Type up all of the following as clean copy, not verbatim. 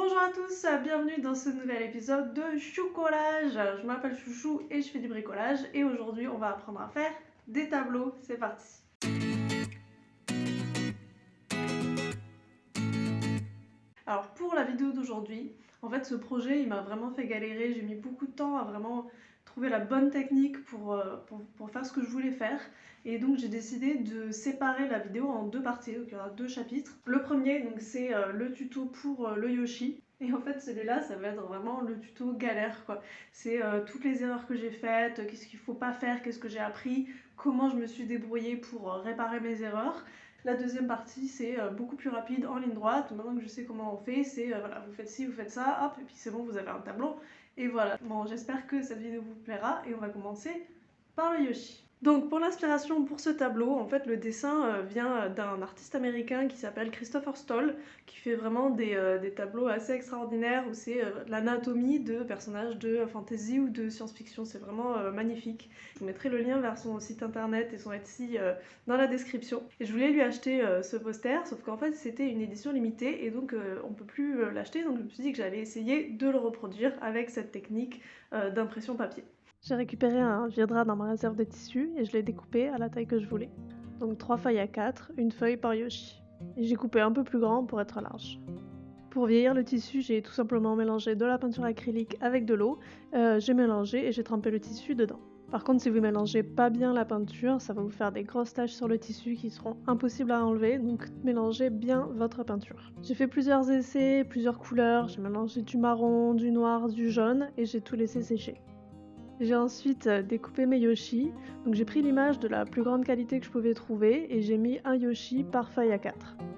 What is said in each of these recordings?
Bonjour à tous, bienvenue dans ce nouvel épisode de Choucolage. Je m'appelle Chouchou et je fais du bricolage et aujourd'hui on va apprendre à faire des tableaux. C'est parti. Alors pour la vidéo d'aujourd'hui, en fait ce projet il m'a vraiment fait galérer, j'ai mis beaucoup de temps à vraiment trouver la bonne technique pour faire ce que je voulais faire. Et donc j'ai décidé de séparer la vidéo en deux parties, donc il y aura deux chapitres. Le premier donc c'est le tuto pour le Yoshi. Et en fait celui-là ça va être vraiment le tuto galère quoi. C'est toutes les erreurs que j'ai faites, qu'est-ce qu'il faut pas faire, qu'est-ce que j'ai appris, comment je me suis débrouillée pour réparer mes erreurs. La deuxième partie, c'est beaucoup plus rapide, en ligne droite. Maintenant que je sais comment on fait, c'est voilà, vous faites ci, vous faites ça, hop, et puis c'est bon, vous avez un tableau. Et voilà. Bon, j'espère que cette vidéo vous plaira et on va commencer par le Yoshi. Donc pour l'inspiration pour ce tableau, en fait le dessin vient d'un artiste américain qui s'appelle Christopher Stoll, qui fait vraiment des tableaux assez extraordinaires où c'est l'anatomie de personnages de fantasy ou de science-fiction. C'est vraiment magnifique. Je vous mettrai le lien vers son site internet et son Etsy dans la description. Et je voulais lui acheter ce poster, sauf qu'en fait c'était une édition limitée et donc on peut plus l'acheter, donc je me suis dit que j'allais essayer de le reproduire avec cette technique d'impression papier. J'ai récupéré un vieux-drap dans ma réserve de tissu et je l'ai découpé à la taille que je voulais. Donc 3 feuilles A4, une feuille par Yoshi. Et j'ai coupé un peu plus grand pour être large. Pour vieillir le tissu, j'ai tout simplement mélangé de la peinture acrylique avec de l'eau. J'ai mélangé et j'ai trempé le tissu dedans. Par contre, si vous mélangez pas bien la peinture, ça va vous faire des grosses taches sur le tissu qui seront impossibles à enlever, donc mélangez bien votre peinture. J'ai fait plusieurs essais, plusieurs couleurs, j'ai mélangé du marron, du noir, du jaune et j'ai tout laissé sécher. J'ai ensuite découpé mes Yoshi, donc j'ai pris l'image de la plus grande qualité que je pouvais trouver et j'ai mis un Yoshi par feuille A4.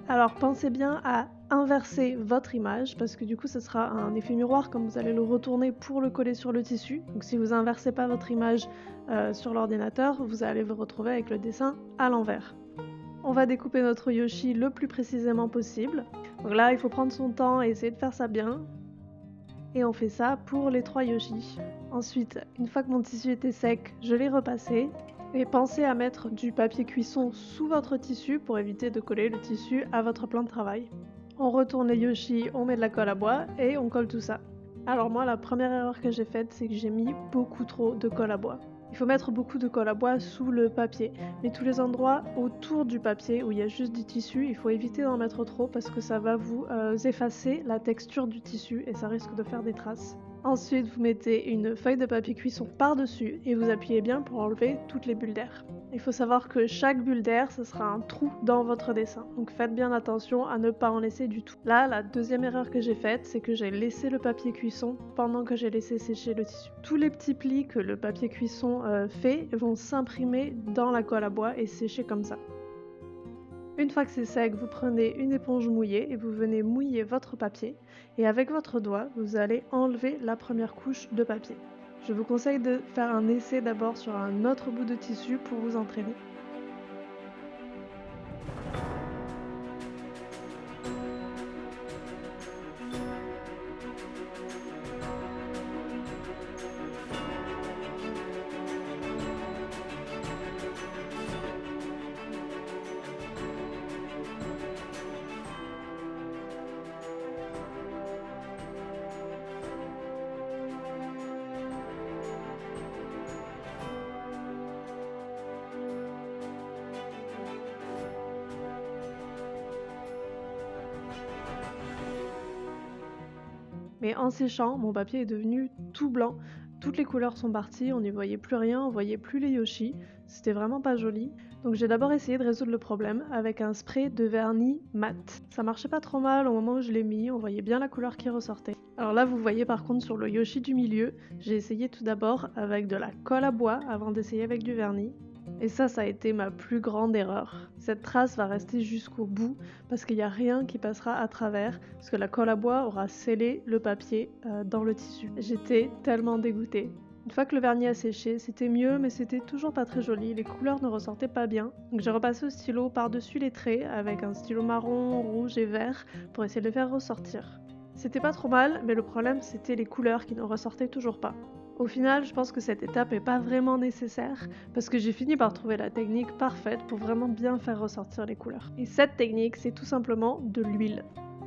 Alors pensez bien à inverser votre image parce que du coup ce sera un effet miroir comme vous allez le retourner pour le coller sur le tissu. Donc si vous inversez pas votre image sur l'ordinateur, vous allez vous retrouver avec le dessin à l'envers. On va découper notre Yoshi le plus précisément possible. Donc là il faut prendre son temps et essayer de faire ça bien. Et on fait ça pour les 3 Yoshi. Ensuite, une fois que mon tissu était sec, je l'ai repassé. Et pensez à mettre du papier cuisson sous votre tissu pour éviter de coller le tissu à votre plan de travail. On retourne les Yoshi, on met de la colle à bois et on colle tout ça. Alors moi, la première erreur que j'ai faite, c'est que j'ai mis beaucoup trop de colle à bois. Il faut mettre beaucoup de colle à bois sous le papier, mais tous les endroits autour du papier où il y a juste du tissu, il faut éviter d'en mettre trop parce que ça va vous effacer la texture du tissu et ça risque de faire des traces. Ensuite, vous mettez une feuille de papier cuisson par-dessus et vous appuyez bien pour enlever toutes les bulles d'air. Il faut savoir que chaque bulle d'air, ce sera un trou dans votre dessin. Donc faites bien attention à ne pas en laisser du tout. Là, la deuxième erreur que j'ai faite, c'est que j'ai laissé le papier cuisson pendant que j'ai laissé sécher le tissu. Tous les petits plis que le papier cuisson fait vont s'imprimer dans la colle à bois et sécher comme ça. Une fois que c'est sec, vous prenez une éponge mouillée et vous venez mouiller votre papier. Et avec votre doigt, vous allez enlever la première couche de papier. Je vous conseille de faire un essai d'abord sur un autre bout de tissu pour vous entraîner. Mais en séchant, mon papier est devenu tout blanc. Toutes les couleurs sont parties, on n'y voyait plus rien, on voyait plus les Yoshi. C'était vraiment pas joli. Donc j'ai d'abord essayé de résoudre le problème avec un spray de vernis mat. Ça marchait pas trop mal au moment où je l'ai mis, on voyait bien la couleur qui ressortait. Alors là vous voyez par contre sur le Yoshi du milieu, j'ai essayé tout d'abord avec de la colle à bois avant d'essayer avec du vernis. Et ça a été ma plus grande erreur. Cette trace va rester jusqu'au bout parce qu'il n'y a rien qui passera à travers parce que la colle à bois aura scellé le papier dans le tissu. J'étais tellement dégoûtée. Une fois que le vernis a séché, c'était mieux mais c'était toujours pas très joli, les couleurs ne ressortaient pas bien. Donc j'ai repassé au stylo par-dessus les traits avec un stylo marron, rouge et vert pour essayer de les faire ressortir. C'était pas trop mal mais le problème c'était les couleurs qui ne ressortaient toujours pas. Au final, je pense que cette étape n'est pas vraiment nécessaire parce que j'ai fini par trouver la technique parfaite pour vraiment bien faire ressortir les couleurs. Et cette technique, c'est tout simplement de l'huile.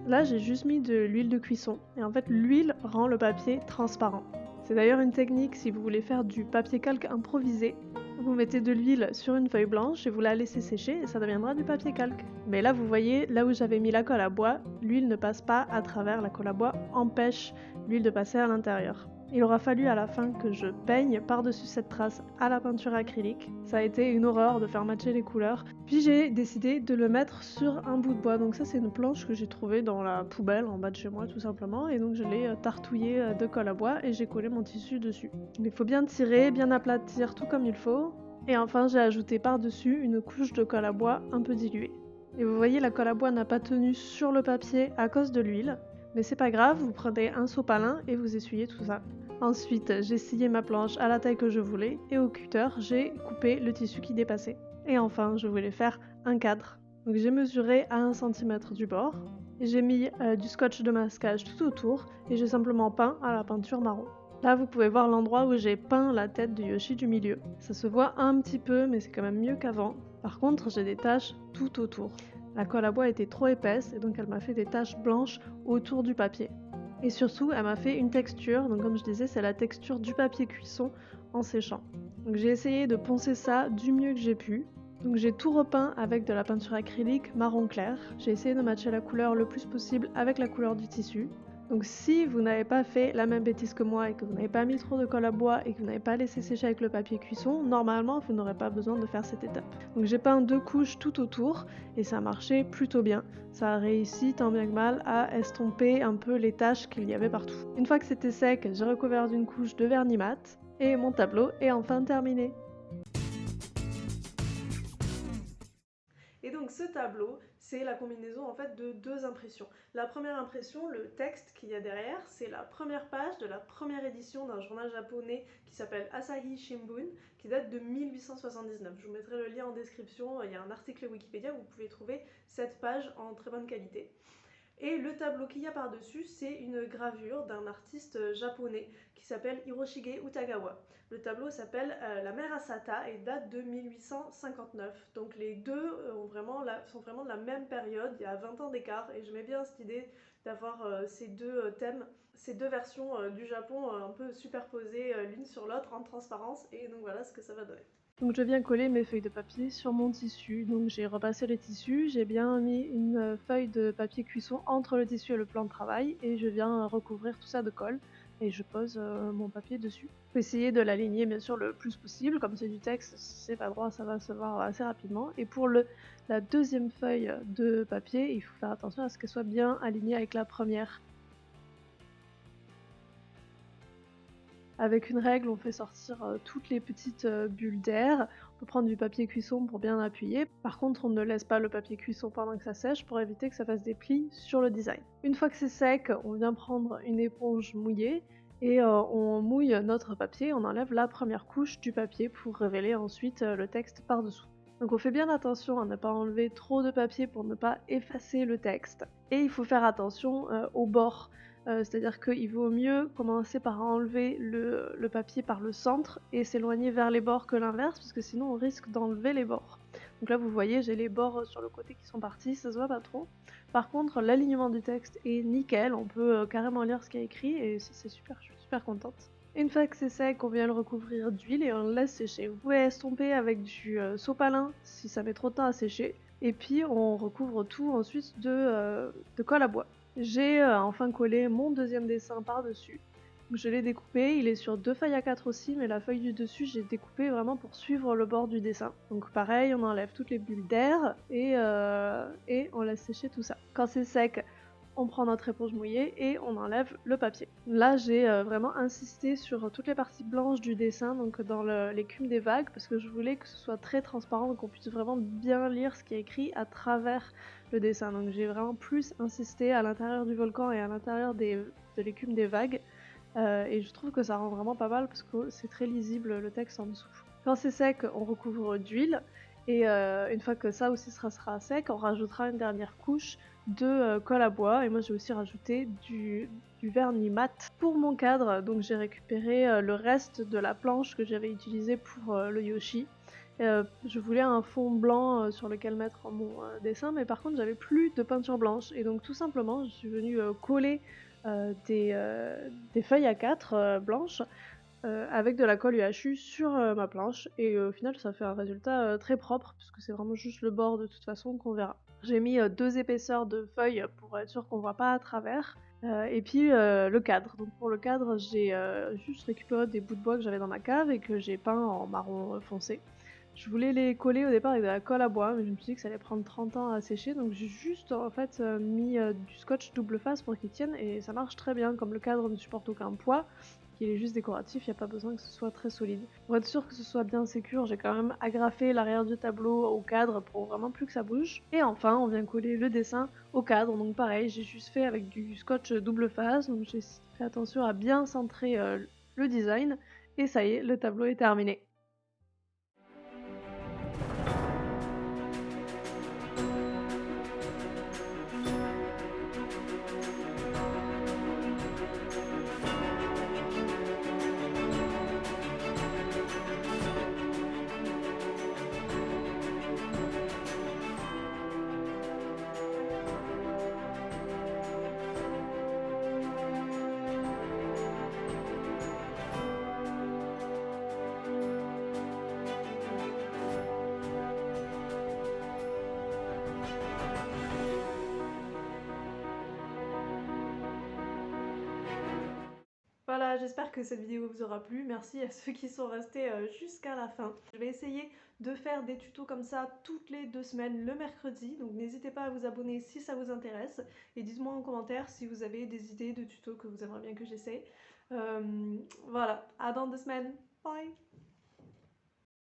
Là, j'ai juste mis de l'huile de cuisson et en fait, l'huile rend le papier transparent. C'est d'ailleurs une technique si vous voulez faire du papier calque improvisé. Vous mettez de l'huile sur une feuille blanche et vous la laissez sécher et ça deviendra du papier calque. Mais là, vous voyez, là où j'avais mis la colle à bois, l'huile ne passe pas à travers la colle à bois, empêche l'huile de passer à l'intérieur. Il aura fallu à la fin que je peigne par-dessus cette trace à la peinture acrylique. Ça a été une horreur de faire matcher les couleurs. Puis j'ai décidé de le mettre sur un bout de bois. Donc ça c'est une planche que j'ai trouvée dans la poubelle en bas de chez moi tout simplement. Et donc je l'ai tartouillée de colle à bois et j'ai collé mon tissu dessus. Il faut bien tirer, bien aplatir tout comme il faut. Et enfin j'ai ajouté par-dessus une couche de colle à bois un peu diluée. Et vous voyez la colle à bois n'a pas tenu sur le papier à cause de l'huile. Mais c'est pas grave, vous prenez un sopalin et vous essuyez tout ça. Ensuite, j'ai scié ma planche à la taille que je voulais et au cutter, j'ai coupé le tissu qui dépassait. Et enfin, je voulais faire un cadre. Donc j'ai mesuré à 1 cm du bord et j'ai mis du scotch de masquage tout autour et j'ai simplement peint à la peinture marron. Là, vous pouvez voir l'endroit où j'ai peint la tête de Yoshi du milieu. Ça se voit un petit peu, mais c'est quand même mieux qu'avant. Par contre, j'ai des taches tout autour. La colle à bois était trop épaisse et donc elle m'a fait des taches blanches autour du papier. Et surtout, elle m'a fait une texture, donc comme je disais, c'est la texture du papier cuisson en séchant. Donc j'ai essayé de poncer ça du mieux que j'ai pu. Donc j'ai tout repeint avec de la peinture acrylique marron clair. J'ai essayé de matcher la couleur le plus possible avec la couleur du tissu. Donc si vous n'avez pas fait la même bêtise que moi et que vous n'avez pas mis trop de colle à bois et que vous n'avez pas laissé sécher avec le papier cuisson, normalement vous n'aurez pas besoin de faire cette étape. Donc j'ai peint 2 couches tout autour et ça a marché plutôt bien. Ça a réussi tant bien que mal à estomper un peu les taches qu'il y avait partout. Une fois que c'était sec, j'ai recouvert d'une couche de vernis mat et mon tableau est enfin terminé. Et donc ce tableau, c'est la combinaison en fait de 2 impressions. La première impression, le texte qu'il y a derrière, c'est la première page de la première édition d'un journal japonais qui s'appelle Asahi Shimbun, qui date de 1879. Je vous mettrai le lien en description, il y a un article Wikipédia où vous pouvez trouver cette page en très bonne qualité. Et le tableau qu'il y a par-dessus, c'est une gravure d'un artiste japonais qui s'appelle Hiroshige Utagawa. Le tableau s'appelle La mer Asata et date de 1859. Donc les deux sont vraiment de la même période, il y a 20 ans d'écart. Et j'aimais bien cette idée d'avoir ces deux thèmes, ces deux versions du Japon un peu superposées l'une sur l'autre en transparence. Et donc voilà ce que ça va donner. Donc je viens coller mes feuilles de papier sur mon tissu. Donc j'ai repassé les tissus, j'ai bien mis une feuille de papier cuisson entre le tissu et le plan de travail et je viens recouvrir tout ça de colle et je pose mon papier dessus. Faut essayer de l'aligner bien sûr le plus possible, comme c'est du texte, si c'est pas droit ça va se voir assez rapidement. Et pour la deuxième feuille de papier, il faut faire attention à ce qu'elle soit bien alignée avec la première. Avec une règle, on fait sortir toutes les petites bulles d'air. On peut prendre du papier cuisson pour bien appuyer. Par contre, on ne laisse pas le papier cuisson pendant que ça sèche pour éviter que ça fasse des plis sur le design. Une fois que c'est sec, on vient prendre une éponge mouillée et on mouille notre papier. On enlève la première couche du papier pour révéler ensuite le texte par-dessous. Donc on fait bien attention à ne pas enlever trop de papier pour ne pas effacer le texte. Et il faut faire attention aux bords. C'est-à-dire qu'il vaut mieux commencer par enlever le papier par le centre et s'éloigner vers les bords que l'inverse, parce que sinon on risque d'enlever les bords. Donc là vous voyez, j'ai les bords sur le côté qui sont partis, ça se voit pas trop. Par contre, l'alignement du texte est nickel, on peut carrément lire ce qu'il y a écrit et ça c'est super, je suis super contente. Une fois que c'est sec, on vient le recouvrir d'huile et on le laisse sécher. Vous pouvez estomper avec du sopalin si ça met trop de temps à sécher. Et puis on recouvre tout ensuite de colle à bois. J'ai enfin collé mon deuxième dessin par-dessus. Je l'ai découpé, il est sur 2 feuilles A4 aussi, mais la feuille du dessus j'ai découpé vraiment pour suivre le bord du dessin. Donc pareil, on enlève toutes les bulles d'air et on laisse sécher tout ça. Quand c'est sec, on prend notre éponge mouillée et on enlève le papier. Là j'ai vraiment insisté sur toutes les parties blanches du dessin, donc dans l'écume des vagues, parce que je voulais que ce soit très transparent, qu'on puisse vraiment bien lire ce qui est écrit à travers le dessin. Donc j'ai vraiment plus insisté à l'intérieur du volcan et à l'intérieur de l'écume des vagues, et je trouve que ça rend vraiment pas mal parce que c'est très lisible le texte en dessous. Quand c'est sec, on recouvre d'huile. Et une fois que ça aussi sera sec, on rajoutera une dernière couche de colle à bois. Et moi j'ai aussi rajouté du vernis mat pour mon cadre. Donc j'ai récupéré le reste de la planche que j'avais utilisée pour le Yoshi. Je voulais un fond blanc, sur lequel mettre mon, dessin, mais par contre j'avais plus de peinture blanche et donc tout simplement je suis venue, coller, des feuilles A4, blanches, avec de la colle UHU sur, ma planche et au final ça fait un résultat, très propre puisque c'est vraiment juste le bord de toute façon qu'on verra. J'ai mis, 2 épaisseurs de feuilles pour être sûr qu'on voit pas à travers, et puis, le cadre. Donc pour le cadre, j'ai, juste récupéré des bouts de bois que j'avais dans ma cave et que j'ai peint en marron, foncé. Je voulais les coller au départ avec de la colle à bois, mais je me suis dit que ça allait prendre 30 ans à sécher, donc j'ai juste en fait, mis, du scotch double face pour qu'ils tiennent et ça marche très bien. Comme le cadre ne supporte aucun poids, qu'il est juste décoratif, il y a pas besoin que ce soit très solide. Pour être sûr que ce soit bien sécure, j'ai quand même agrafé l'arrière du tableau au cadre pour vraiment plus que ça bouge. Et enfin, on vient coller le dessin au cadre, donc pareil, j'ai juste fait avec du scotch double face, donc j'ai fait attention à bien centrer, le design et ça y est, le tableau est terminé. Voilà, j'espère que cette vidéo vous aura plu. Merci à ceux qui sont restés jusqu'à la fin. Je vais essayer de faire des tutos comme ça toutes les 2 semaines le mercredi, donc n'hésitez pas à vous abonner si ça vous intéresse et dites-moi en commentaire si vous avez des idées de tutos que vous aimeriez bien que j'essaie. Voilà, à dans 2 semaines, bye!